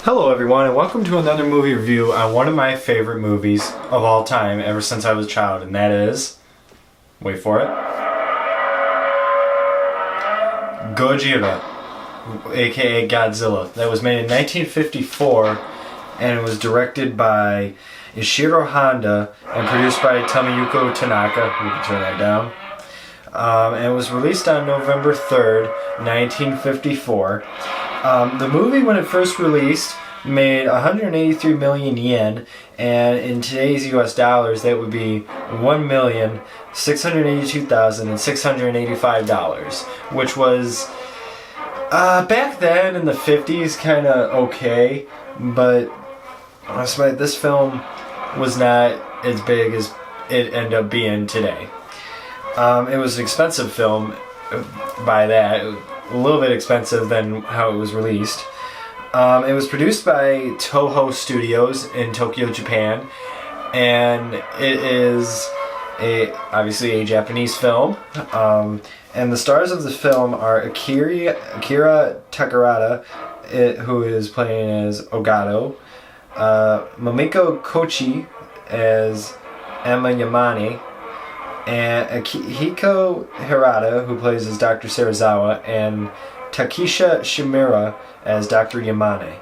Hello everyone and welcome to another movie review on one of my favorite movies of all time ever since I was a child, and that is, wait for it, Gojira, aka Godzilla. That was made in 1954 and it was directed by Ishiro Honda and produced by Tomoyuki Tanaka. We can turn that down. And it was released on November 3rd, 1954. The movie, when it first released, made 183 million yen, and in today's US dollars, that would be $1,682,685, which was, back then in the 50s, kind of okay, but this film was not as big as it ended up being today. It was an expensive film by that, a little bit expensive than how it was released. It was produced by Toho Studios in Tokyo, Japan, and it is obviously a Japanese film. And the stars of the film are Akira Takarada, who is playing as Ogado, Momoko Kochi as Emma Yamane, and Akihiko Hirata, who plays as Dr. Serizawa, and Takesha Shimura as Dr. Yamane.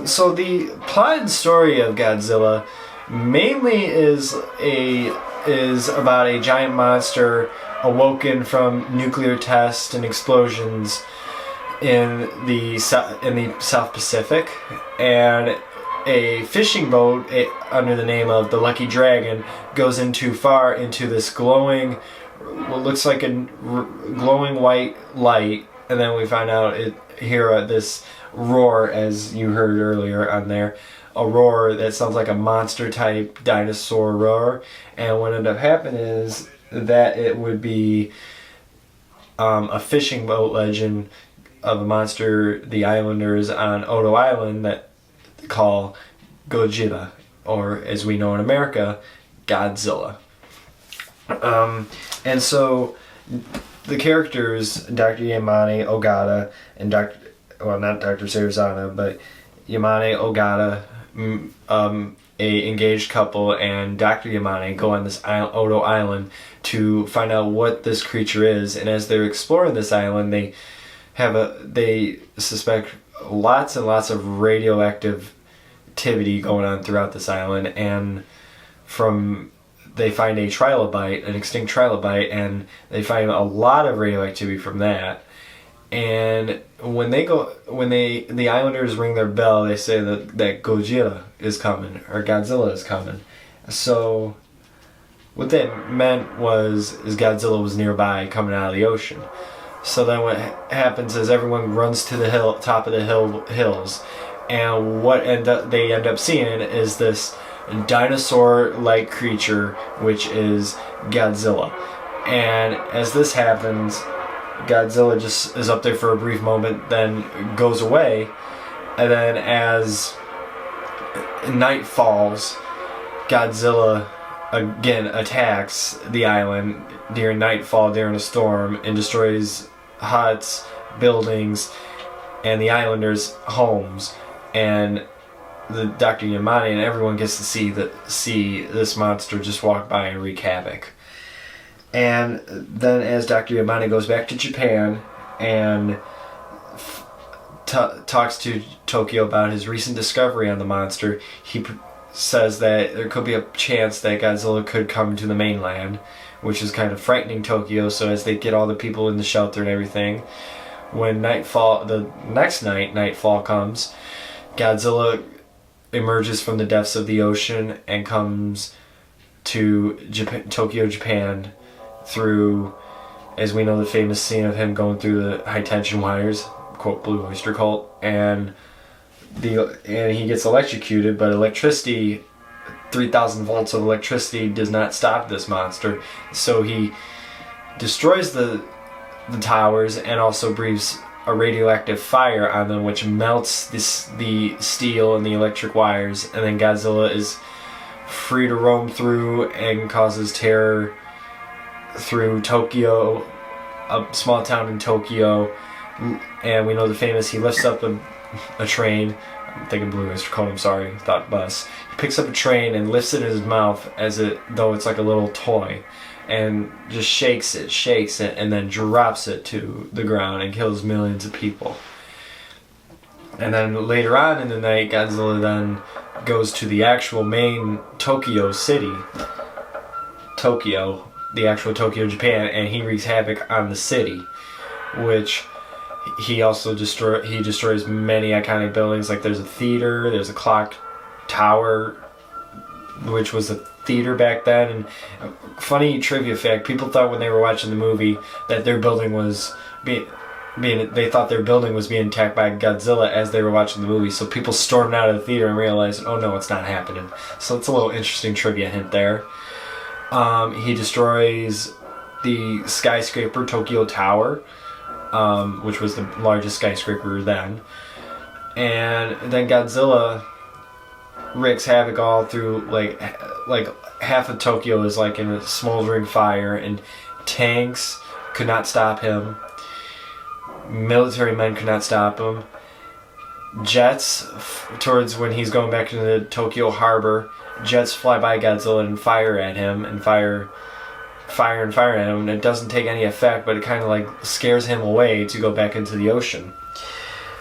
So the plot and story of Godzilla mainly is about a giant monster awoken from nuclear tests and explosions in the South Pacific, and a fishing boat under the name of the Lucky Dragon goes into this glowing, what looks like a glowing white light, and then we find out hear this roar, as you heard earlier on there, a roar that sounds like a monster type dinosaur roar. And what ended up happening is that it would be a fishing boat legend of a monster the islanders on Odo Island that call Gojira, or as we know in America, Godzilla. And so the characters, Dr. Yamane Ogata and not Dr. Serizawa, but Yamane Ogata, a engaged couple, and Dr. Yamane go on this Odo Island to find out what this creature is. And as they're exploring this island, they suspect lots and lots of radioactive activity going on throughout this island, and they find an extinct trilobite, and they find a lot of radioactivity from that. And when the islanders ring their bell, they say that Gojira is coming, or Godzilla is coming. So what that meant is Godzilla was nearby, coming out of the ocean. So then what happens is everyone runs to the top of the hills, and what they end up seeing is this dinosaur-like creature, which is Godzilla. And as this happens, Godzilla just is up there for a brief moment, then goes away, and then as night falls, Godzilla again attacks the island during nightfall, during a storm, and destroys huts, buildings, and the islanders' homes. And the Dr. Yamane and everyone gets to see this monster just walk by and wreak havoc. And then as Dr. Yamane goes back to Japan and talks to Tokyo about his recent discovery on the monster, he says that there could be a chance that Godzilla could come to the mainland, which is kind of frightening Tokyo. So as they get all the people in the shelter and everything, when the next night, nightfall comes, Godzilla emerges from the depths of the ocean and comes to Tokyo, Japan, through, as we know, the famous scene of him going through the high tension wires, quote, Blue Oyster Cult, and he gets electrocuted, but electricity, 3,000 volts of electricity does not stop this monster. So he destroys the towers and also breathes a radioactive fire on them, which melts the steel and the electric wires, and then Godzilla is free to roam through and causes terror through Tokyo, a small town in Tokyo. And we know the famous, he lifts up a a train. I'm thinking Blue Oyster Cult, I'm sorry, thought bus. He picks up a train and lifts it in his mouth though it's like a little toy, and just shakes it, and then drops it to the ground and kills millions of people. And then later on in the night, Godzilla then goes to the actual main Tokyo city, the actual Tokyo, Japan, and he wreaks havoc on the city, which he also destroys many iconic buildings. Like there's a theater, there's a clock tower, which was a theater back then. And funny trivia fact, people thought when they were watching the movie that their building was they thought their building was being attacked by Godzilla as they were watching the movie. So people stormed out of the theater and realized, oh no, it's not happening. So it's a little interesting trivia hint there. He destroys the skyscraper Tokyo Tower, which was the largest skyscraper then. And then Godzilla wreaks havoc all through, like half of Tokyo is like in a smoldering fire, and tanks could not stop him. Military men could not stop him. Jets, towards when he's going back into the Tokyo harbor, jets fly by Godzilla and fire at him, and fire at him, and it doesn't take any effect, but it kind of like scares him away to go back into the ocean.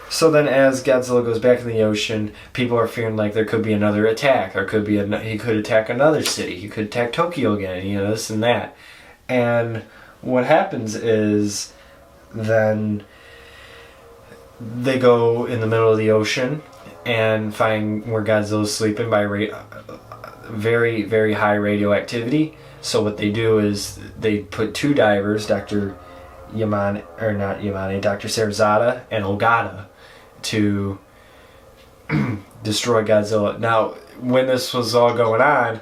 So then as Godzilla goes back in the ocean, people are fearing like there could be another attack. He could attack another city. He could attack Tokyo again, this and that. And what happens is then they go in the middle of the ocean and find where Godzilla's sleeping by very, very high radioactivity. So what they do is they put two divers, Dr. Sarazada and Ogata, to destroy Godzilla. Now, when this was all going on,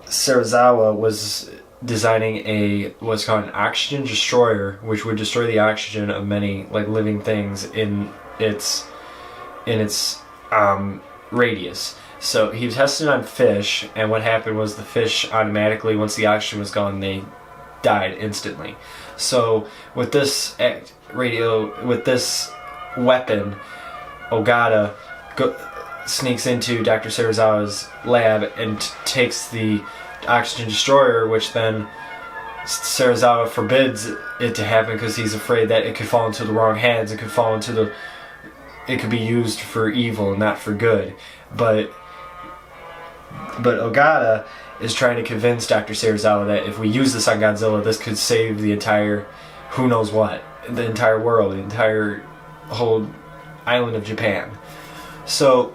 Sarazawa was designing what's called an oxygen destroyer, which would destroy the oxygen of many living things in its radius. So he tested on fish, and what happened was the fish automatically, once the oxygen was gone, they died instantly. So with this weapon, Ogata sneaks into Dr. Sarazawa's lab and takes the oxygen destroyer, which then Sarazawa forbids it to happen because he's afraid that it could fall into the wrong hands. It could be used for evil and not for good. But Ogata is trying to convince Dr. Sarazawa that if we use this on Godzilla, this could save the entire, who knows what, the entire world, the entire whole island of Japan. So,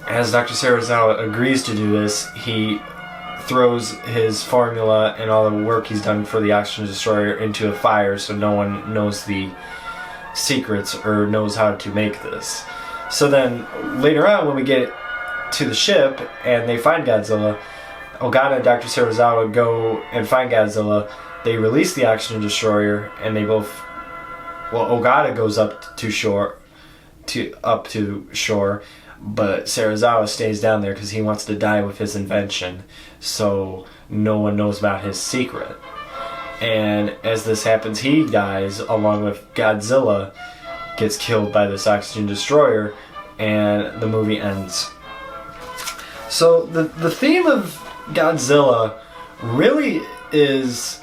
as Dr. Sarazawa agrees to do this, he throws his formula and all the work he's done for the oxygen destroyer into a fire so no one knows the secrets or knows how to make this. So then, later on, when we get to the ship and they find Godzilla, Ogata and Dr. Sarazawa go and find Godzilla. They release the oxygen destroyer, and they both... Well, Ogata goes up to shore, but Sarazawa stays down there because he wants to die with his invention, so no one knows about his secret. And as this happens, he dies along with Godzilla, gets killed by this oxygen destroyer, and the movie ends. So the theme of Godzilla really is,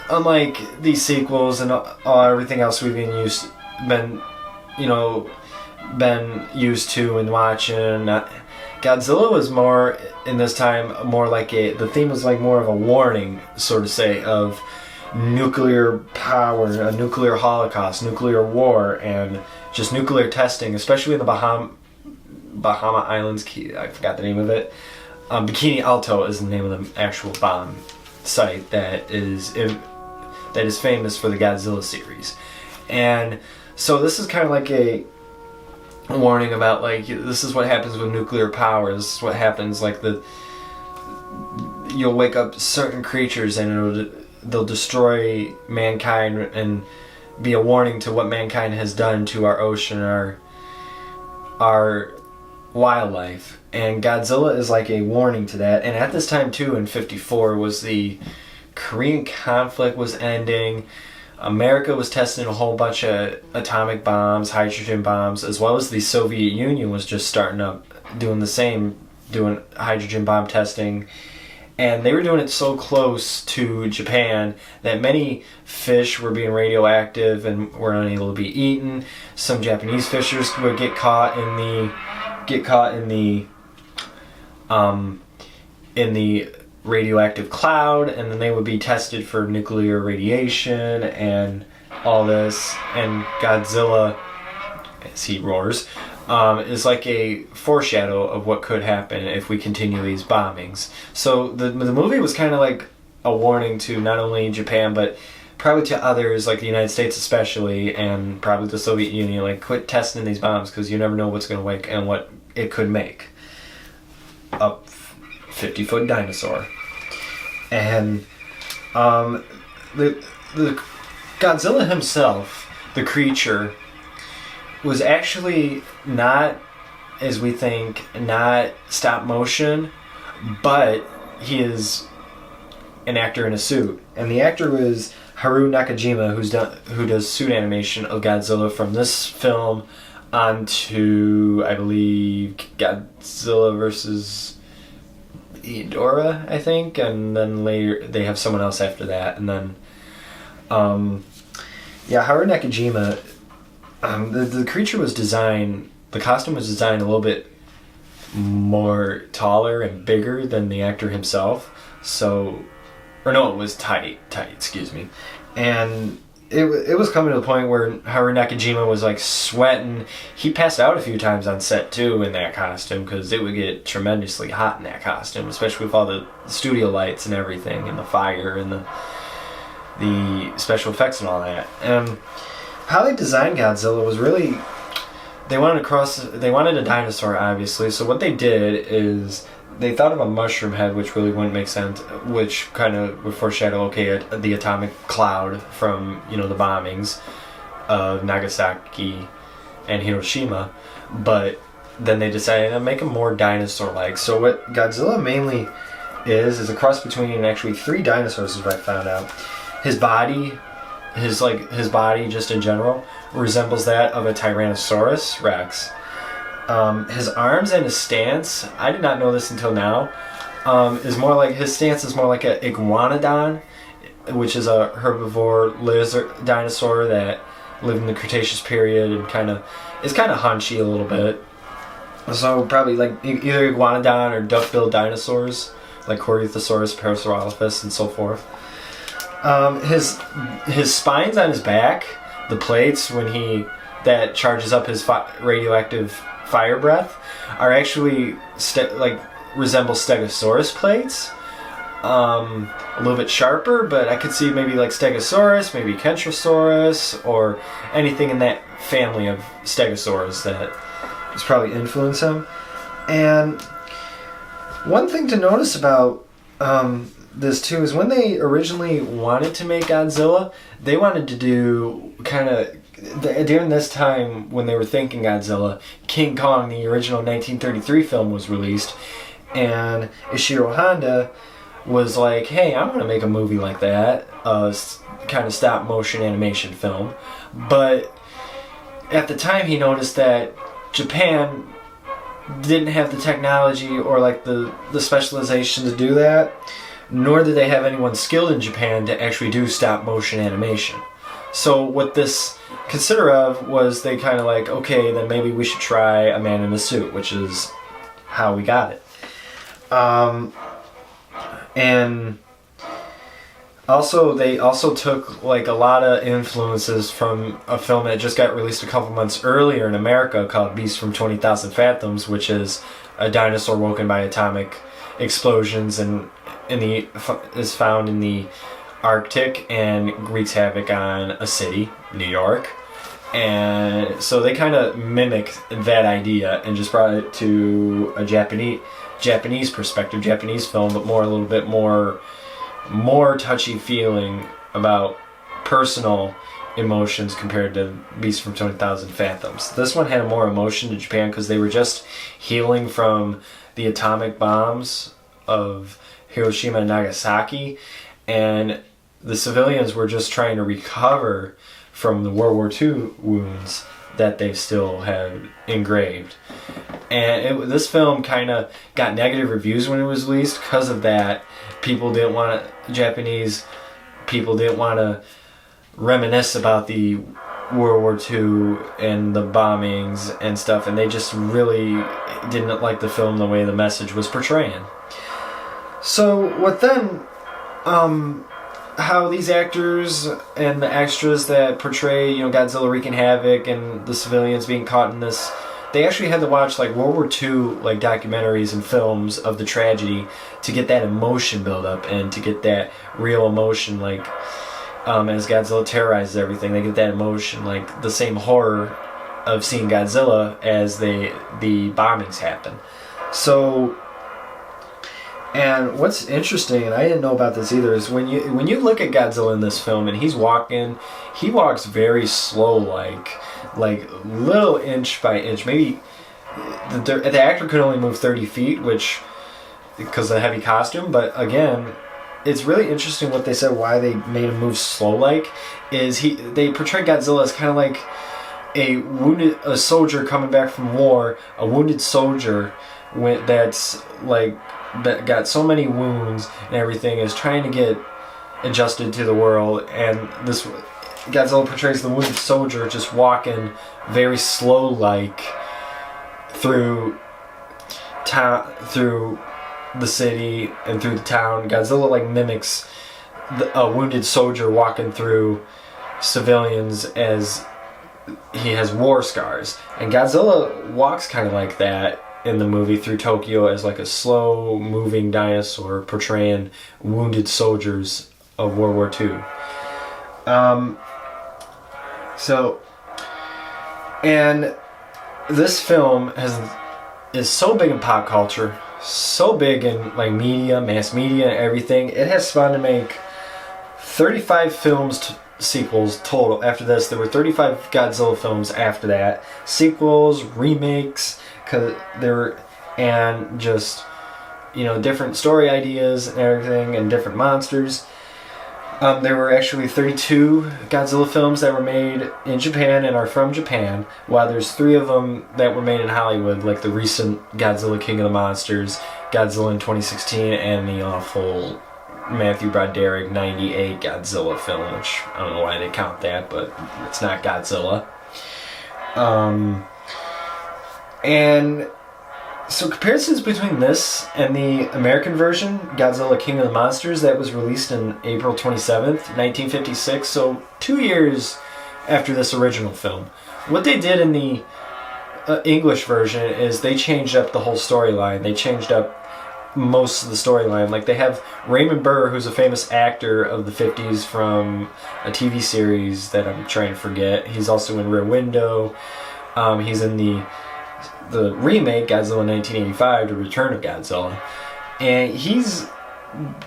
unlike these sequels and everything else we've been used to and watching, Godzilla was more in this time more like the theme was like more of a warning, sort of say, of nuclear power, a nuclear holocaust, nuclear war, and just nuclear testing, especially in the Bahama Islands. I forgot the name of it. Bikini Alto is the name of the actual bomb site that is famous for the Godzilla series. And so this is kind of like a warning about this is what happens with nuclear power. This is what happens, you'll wake up certain creatures and they'll destroy mankind and be a warning to what mankind has done to our ocean, our wildlife. And Godzilla is like a warning to that. And at this time too, in 1954, was the Korean conflict was ending. America was testing a whole bunch of atomic bombs, hydrogen bombs, as well as the Soviet Union was just starting up doing the same, doing hydrogen bomb testing. And they were doing it so close to Japan that many fish were being radioactive and were unable to be eaten. Some Japanese fishers would get caught in the radioactive cloud, and then they would be tested for nuclear radiation and all this. And Godzilla, as he roars, is like a foreshadow of what could happen if we continue these bombings. So the movie was kind of like a warning to not only Japan, but probably to others, like the United States especially, and probably the Soviet Union, like, quit testing these bombs, because you never know what's going to wake and what it could make. A 50-foot dinosaur. And the Godzilla himself, the creature, was actually not, as we think, not stop motion, but he is an actor in a suit. And the actor was Haruo Nakajima, who does suit animation of Godzilla from this film on to, I believe, Godzilla versus Ghidorah, I think, and then later they have someone else after that. And then Haruo Nakajima, the creature was designed, the costume was designed a little bit more taller and bigger than the actor himself. So, or no, it was tight, excuse me. And it was coming to the point where Haruo Nakajima was like sweating. He passed out a few times on set too in that costume, because it would get tremendously hot in that costume, especially with all the studio lights and everything, and the fire and the special effects and all that. And how they designed Godzilla was really, they wanted a dinosaur, obviously. So what they did is they thought of a mushroom head, which really wouldn't make sense, which kind of would foreshadow, the atomic cloud from, the bombings of Nagasaki and Hiroshima. But then they decided to make him more dinosaur-like. So what Godzilla mainly is a cross between actually 3 dinosaurs, as I found out. His body just in general resembles that of a Tyrannosaurus Rex. His arms and his stance, I did not know this until now, his stance is more like an iguanodon, which is a herbivore lizard dinosaur that lived in the Cretaceous period and is kind of hunchy a little bit. So probably like either iguanodon or duck-billed dinosaurs, like Corythosaurus, Parasaurolophus, and so forth. His spine's on his back, the plates that charges up his radioactive fire breath, are actually resemble Stegosaurus plates. A little bit sharper, but I could see maybe like Stegosaurus, maybe Kentrosaurus, or anything in that family of Stegosaurs that has probably influenced him. And one thing to notice about this too is when they originally wanted to make Godzilla, they wanted to do during this time when they were thinking Godzilla, King Kong, the original 1933 film, was released, and Ishiro Honda was like, hey, I'm going to make a movie like that, kind of stop motion animation film. But at the time he noticed that Japan didn't have the technology or like the specialization to do that, nor did they have anyone skilled in Japan to actually do stop motion animation. So what this consider of was they kind of like, okay, then maybe we should try a man in a suit, which is how we got it. And also they also took like a lot of influences from a film that just got released a couple months earlier in America called Beast from 20,000 Fathoms, which is a dinosaur woken by atomic explosions and is found in the Arctic and wreaks havoc on a city, New York. And so they kind of mimicked that idea and just brought it to a Japanese perspective, Japanese film, but a little bit more touchy feeling about personal emotions compared to Beast from 20,000 Fathoms. This one had more emotion to Japan because they were just healing from the atomic bombs of Hiroshima and Nagasaki, and the civilians were just trying to recover from the World War II wounds that they still have engraved. And this film kind of got negative reviews when it was released because of that. Japanese people didn't want to reminisce about the World War II and the bombings and stuff, and they just really didn't like the film the way the message was portraying. So what then, how these actors and the extras that portray, Godzilla wreaking havoc and the civilians being caught in this, they actually had to watch like World War II like documentaries and films of the tragedy to get that emotion build up and to get that real emotion, like as Godzilla terrorizes everything, they get that emotion, like the same horror of seeing Godzilla as the bombings happen. So, and what's interesting, and I didn't know about this either, is when you look at Godzilla in this film and he walks very slow, like little inch by inch. Maybe the actor could only move 30 feet, which because of the heavy costume. But again, it's really interesting what they said why they made him move slow. They portray Godzilla as kind of like a soldier coming back from war, a wounded soldier that got so many wounds and everything, is trying to get adjusted to the world, and this Godzilla portrays the wounded soldier just walking very slow through the city and through the town. Godzilla mimics a wounded soldier walking through civilians as he has war scars, and Godzilla walks kind of like that in the movie through Tokyo as like a slow moving dinosaur portraying wounded soldiers of World War II. And this film is so big in pop culture, so big in media, mass media and everything. It has spawned to make 35 sequels total. After this, there were 35 Godzilla films after that. Sequels, remakes, and just, different story ideas and everything, and different monsters. There were actually 32 Godzilla films that were made in Japan and are from Japan, while there's 3 of them that were made in Hollywood, like the recent Godzilla King of the Monsters, Godzilla in 2016, and the awful Matthew Broderick 98 Godzilla film, which I don't know why they count that, but it's not Godzilla. And so comparisons between this and the American version, Godzilla King of the Monsters, that was released in April 27th, 1956, so 2 years after this original film. What they did in the English version is they changed up the whole storyline. They changed up most of the storyline. They have Raymond Burr, who's a famous actor of the 50s from a TV series that I'm trying to forget. He's also in Rear Window. He's in the remake Godzilla 1985, The Return of Godzilla, and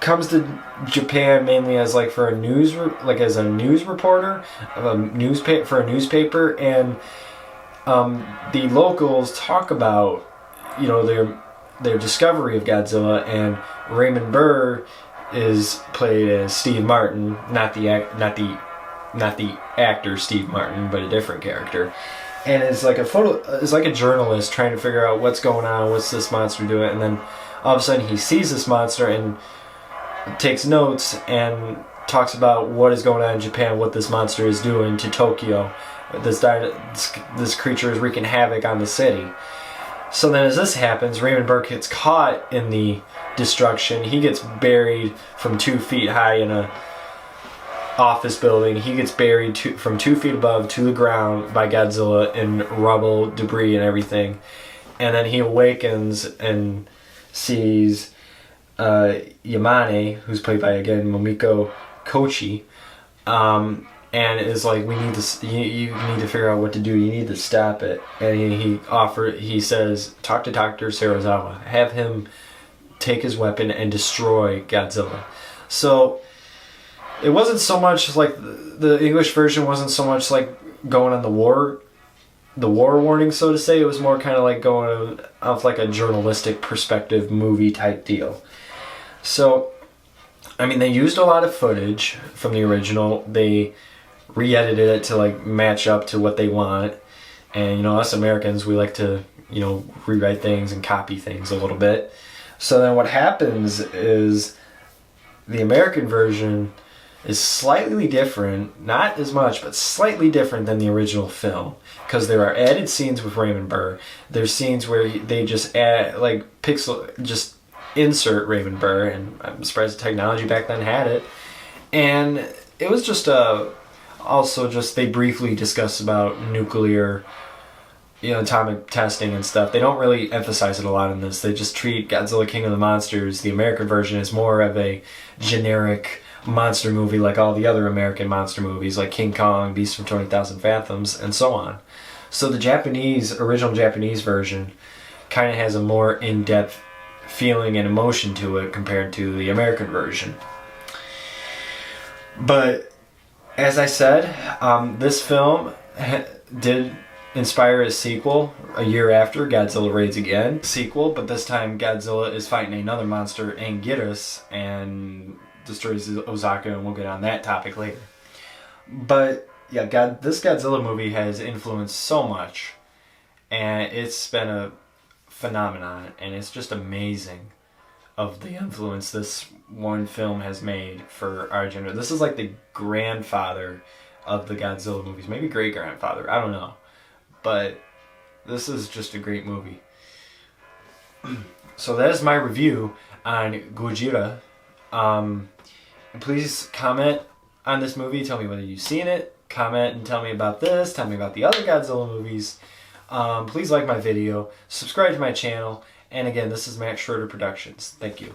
comes to Japan mainly as as a news reporter of for a newspaper, and the locals talk about their discovery of Godzilla, and Raymond Burr is played as Steve Martin, not the actor Steve Martin, but a different character. And it's like a journalist trying to figure out what's going on, what's this monster doing, and then all of a sudden he sees this monster and takes notes and talks about what is going on in Japan, what this monster is doing to Tokyo. This creature is wreaking havoc on the city. So then as this happens, Raymond Burr gets caught in the destruction. He gets buried from 2 feet high in a office building. He gets buried from 2 feet above to the ground by Godzilla in rubble, debris, and everything. And then he awakens and sees Yamane, who's played by, again, Momoko Kochi, and is like, "We need to. You need to figure out what to do. You need to stop it." And he says, "Talk to Dr. Serizawa. Have him take his weapon and destroy Godzilla." So it wasn't so much like the English version wasn't so much like going on the war warning, so to say. It was more kind of like going off like a journalistic perspective movie type deal. So I mean, they used a lot of footage from the original. They re-edited it to like match up to what they want. And, you know, us Americans, we like to, you know, rewrite things and copy things a little bit. So then what happens is the American version is slightly different, not as much, but slightly different than the original film. Because there are added scenes with Raymond Burr. There's scenes where they just add, like, just insert Raymond Burr, and I'm surprised the technology back then had it. And it was just also just they briefly discuss about nuclear, you know, atomic testing and stuff. They don't really emphasize it a lot in this. They just treat Godzilla King of the Monsters, the American version, as more of a generic monster movie like all the other American monster movies, like King Kong, Beast from 20,000 Fathoms, and so on. So the original Japanese version kind of has a more in-depth feeling and emotion to it compared to the American version. But as I said, this film did inspire a sequel a year after, Godzilla Raids Again sequel, but this time Godzilla is fighting another monster, Anguirus, and destroys Osaka, and we'll get on that topic later. But yeah, this Godzilla movie has influenced so much, and it's been a phenomenon, and it's just amazing of the influence this one film has made for our generation. This is like the grandfather of the Godzilla movies, maybe great-grandfather, I don't know. But this is just a great movie. So that is my review on Gojira. Please comment on this movie. Tell me whether you've seen it. Comment and tell me about this. Tell me about the other Godzilla movies. Please like my video. Subscribe to my channel. And again, this is Matt Schroeder Productions. Thank you.